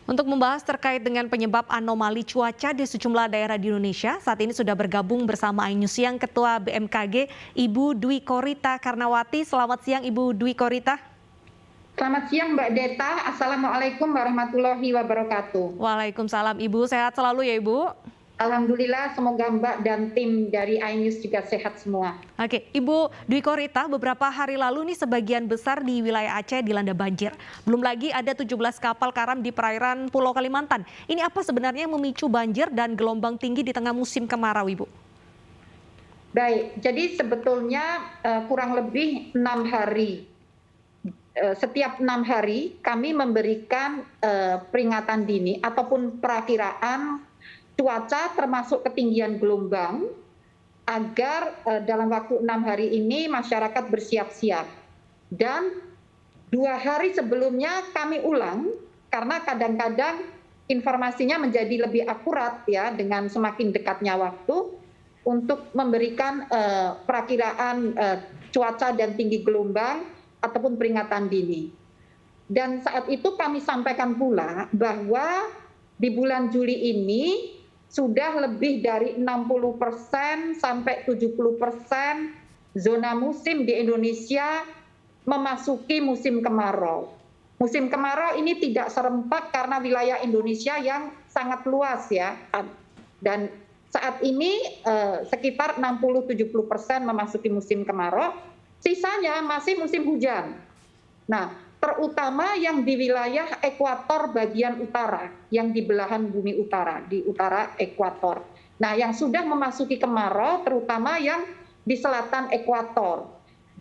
Untuk membahas terkait dengan penyebab anomali cuaca di sejumlah daerah di Indonesia, saat ini sudah bergabung bersama iNews Siang Ketua BMKG, Ibu Dwi Korita Karnawati. Selamat siang Ibu Dwi Korita. Selamat siang Mbak Deta, Assalamualaikum warahmatullahi wabarakatuh. Waalaikumsalam Ibu, sehat selalu ya Ibu. Alhamdulillah, semoga Mbak dan tim dari iNews juga sehat semua. Oke, Ibu Dwi Korita, beberapa hari lalu nih sebagian besar di wilayah Aceh dilanda banjir. Belum lagi ada 17 kapal karam di perairan Pulau Kalimantan. Ini apa sebenarnya yang memicu banjir dan gelombang tinggi di tengah musim kemarau, Ibu? Baik, jadi sebetulnya kurang lebih 6 hari. Setiap 6 hari kami memberikan peringatan dini ataupun perakiraan cuaca termasuk ketinggian gelombang agar dalam waktu 6 hari ini masyarakat bersiap-siap. Dan 2 hari sebelumnya kami ulang karena kadang-kadang informasinya menjadi lebih akurat ya dengan semakin dekatnya waktu untuk memberikan perakiraan cuaca dan tinggi gelombang ataupun peringatan dini. Dan saat itu kami sampaikan pula bahwa di bulan Juli ini sudah lebih dari 60% sampai 70% zona musim di Indonesia memasuki musim kemarau. Musim kemarau ini tidak serempak karena wilayah Indonesia yang sangat luas ya. Dan saat ini sekitar 60-70% memasuki musim kemarau, sisanya masih musim hujan. Nah, terutama yang di wilayah ekuator bagian utara, yang di belahan bumi utara, di utara ekuator. Nah, yang sudah memasuki kemarau, terutama yang di selatan ekuator.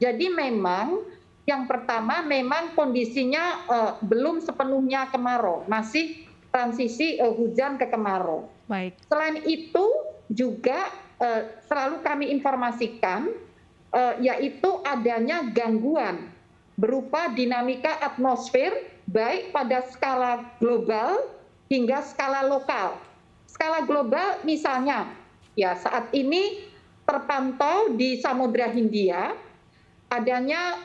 Jadi memang yang pertama memang kondisinya belum sepenuhnya kemarau, masih transisi hujan ke kemarau. Baik. Selain itu juga selalu kami informasikan yaitu adanya gangguan berupa dinamika atmosfer baik pada skala global hingga skala lokal. Skala global misalnya ya saat ini terpantau di Samudra Hindia adanya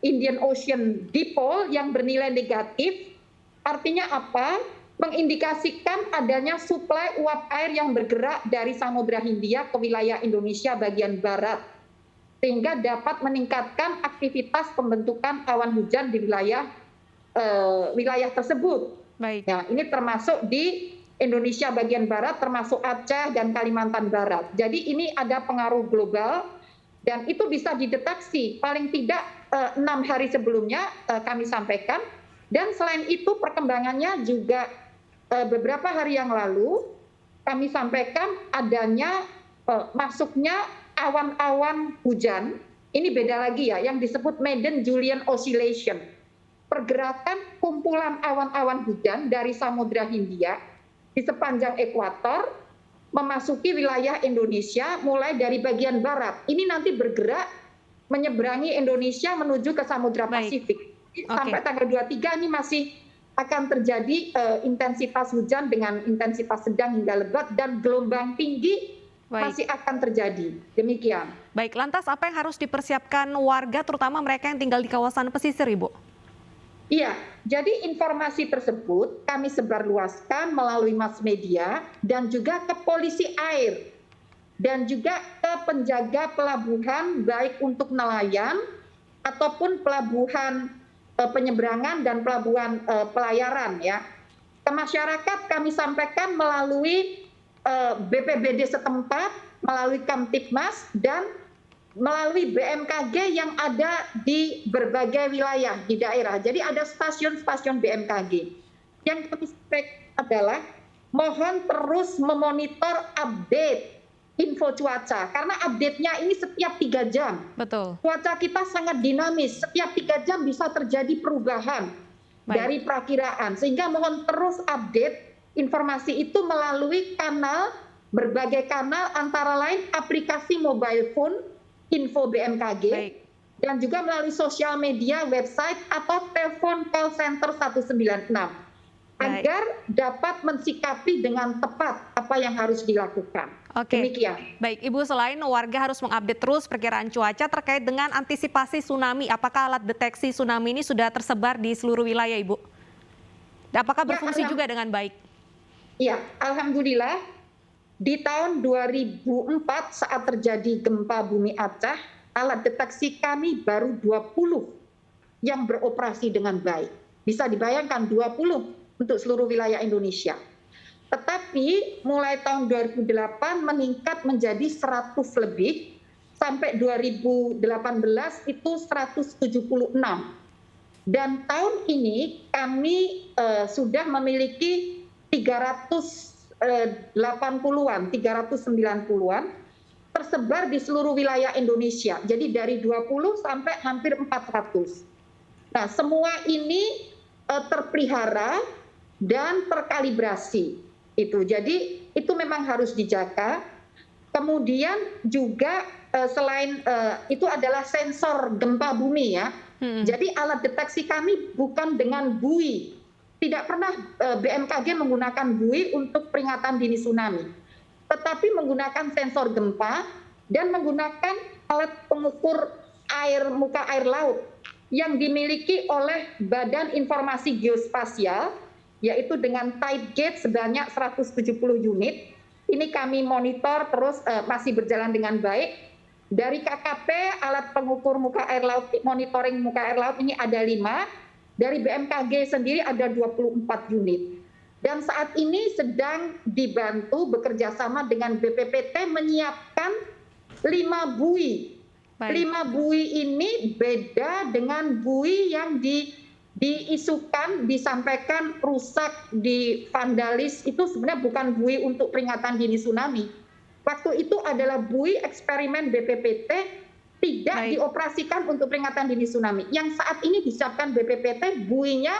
Indian Ocean Dipole yang bernilai negatif. Artinya apa? Mengindikasikan adanya suplai uap air yang bergerak dari Samudra Hindia ke wilayah Indonesia bagian barat, sehingga dapat meningkatkan aktivitas pembentukan awan hujan di wilayah tersebut. Baik. Nah, ini termasuk di Indonesia bagian barat, termasuk Aceh dan Kalimantan Barat. Jadi ini ada pengaruh global dan itu bisa dideteksi paling tidak 6 hari sebelumnya kami sampaikan. Dan selain itu perkembangannya juga beberapa hari yang lalu kami sampaikan adanya masuknya awan-awan hujan, ini beda lagi ya, yang disebut Madden-Julian Oscillation. Pergerakan kumpulan awan-awan hujan dari Samudra Hindia di sepanjang ekuator memasuki wilayah Indonesia mulai dari bagian barat. Ini nanti bergerak menyeberangi Indonesia menuju ke Samudra Pasifik. Sampai tanggal 23 ini masih akan terjadi intensitas hujan dengan intensitas sedang hingga lebat dan gelombang tinggi masih akan terjadi. Demikian. Baik, lantas apa yang harus dipersiapkan warga, terutama mereka yang tinggal di kawasan pesisir, Ibu? Iya, jadi informasi tersebut kami sebarluaskan melalui mass media dan juga ke polisi air dan juga ke penjaga pelabuhan baik untuk nelayan ataupun pelabuhan penyeberangan dan pelabuhan pelayaran ya. Ke masyarakat kami sampaikan melalui BPBD setempat, melalui Kamtibmas dan melalui BMKG yang ada di berbagai wilayah di daerah. Jadi ada stasiun-stasiun BMKG. Yang kami sampaikan adalah mohon terus memonitor update info cuaca karena update-nya ini setiap 3 jam. Betul. Cuaca kita sangat dinamis, setiap 3 jam bisa terjadi perubahan dari perakiraan. Sehingga mohon terus update informasi itu melalui berbagai kanal antara lain aplikasi mobile phone, info BMKG, dan juga melalui sosial media, website, atau telepon call center 196. Agar dapat mensikapi dengan tepat apa yang harus dilakukan. Demikian. Baik, Ibu, selain warga harus mengupdate terus perkiraan cuaca terkait dengan antisipasi tsunami, apakah alat deteksi tsunami ini sudah tersebar di seluruh wilayah, Ibu? Apakah Ya, berfungsi juga dengan baik? Iya, alhamdulillah di tahun 2004 saat terjadi gempa bumi Aceh, alat deteksi kami baru 20 yang beroperasi dengan baik. Bisa dibayangkan 20 untuk seluruh wilayah Indonesia. Tetapi mulai tahun 2008 meningkat menjadi 100 lebih, sampai 2018 itu 176. Dan tahun ini kami sudah memiliki 380-an, 390-an tersebar di seluruh wilayah Indonesia. Jadi dari 20 sampai hampir 400. Nah, semua ini terpelihara dan terkalibrasi. Jadi itu memang harus dijaga. Kemudian juga selain itu adalah sensor gempa bumi ya. Jadi alat deteksi kami bukan dengan buoy. Tidak pernah BMKG menggunakan buoy untuk peringatan dini tsunami. Tetapi menggunakan sensor gempa dan menggunakan alat pengukur muka air laut yang dimiliki oleh Badan Informasi Geospasial, yaitu dengan tight gauge sebanyak 170 unit. Ini kami monitor terus masih berjalan dengan baik. Dari KKP, alat pengukur muka air laut, monitoring muka air laut ini ada 5. Dari BMKG sendiri ada 24 unit. Dan saat ini sedang dibantu bekerja sama dengan BPPT menyiapkan 5 buoy. 5 buoy ini beda dengan buoy yang diisukan, disampaikan rusak, vandalis, itu sebenarnya bukan buoy untuk peringatan dini tsunami. Waktu itu adalah buoy eksperimen BPPT tidak dioperasikan untuk peringatan dini tsunami. Yang saat ini disiapkan BPPT, buoy-nya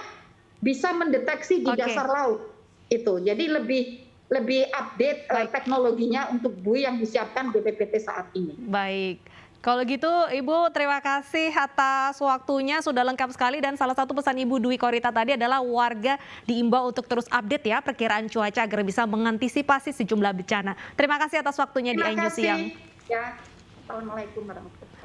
bisa mendeteksi di dasar laut. Itu. Jadi lebih update teknologinya untuk buoy yang disiapkan BPPT saat ini. Baik. Kalau gitu Ibu terima kasih atas waktunya, sudah lengkap sekali, dan salah satu pesan Ibu Dwi Korita tadi adalah warga diimbau untuk terus update ya perkiraan cuaca agar bisa mengantisipasi sejumlah bencana. Terima kasih atas waktunya di iNews Siang. Ya, Assalamualaikum warahmatullahi wabarakatuh.